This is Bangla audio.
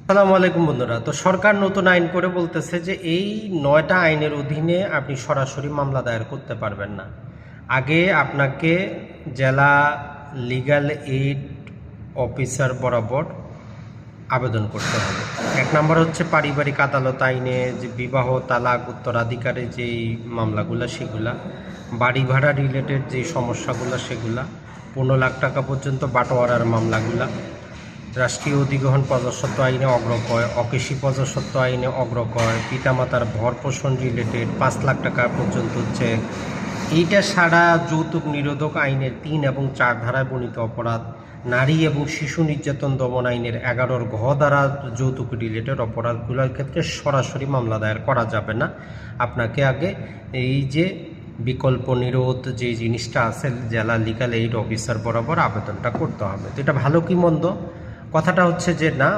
আসসালামু আলাইকুম বন্ধুরা। তো সরকার নতুন আইন করে বলতেছে যে এই ৯টা আইনের অধীনে আপনি সরাসরি মামলা দায়ের করতে পারবেন না। আগে আপনাকে জেলা লিগ্যাল এইড অফিসার বরাবর আবেদন করতে হবে। ১ নম্বর হচ্ছে পারিবারিক আদালত আইনে যে বিবাহ, তালাক, উত্তরাধিকারের যেই মামলাগুলো সেগুলা, বাড়ি ভাড়া রিলেটেড যে সমস্যাগুলো সেগুলা, ১৫ লাখ টাকা পর্যন্ত বাটোয়ারার মামলাগুলা, রাষ্ট্রীয় অধিগ্রহণ প্রজাস্বত্ব আইনে অগ্রক্রয়, অকৃষি প্রজাস্বত্ব আইনে অগ্রক্রয়, পিতামাতার ভরণ-পোষণ রিলেটেড ৫ লাখ টাকা পর্যন্ত হচ্ছে। এইটা ছাড়া যৌতুক নিরোধক আইনের ৩ এবং ৪ ধারায় বর্ণিত অপরাধ, নারী এবং শিশু নির্যাতন দমন আইনের ১১ ঘ দ্বারা যৌতুক রিলেটেড অপরাধগুলোর ক্ষেত্রে সরাসরি মামলা দায়ের করা যাবে না। আপনাকে আগে এই যে বিকল্প নিরোধ যে জিনিসটা আছে জেলা লিগ্যাল এইড অফিসার বরাবর আবেদনটা করতে হবে। তো এটা ভালো কি মন্দ? কথাটা হচ্ছে যে না,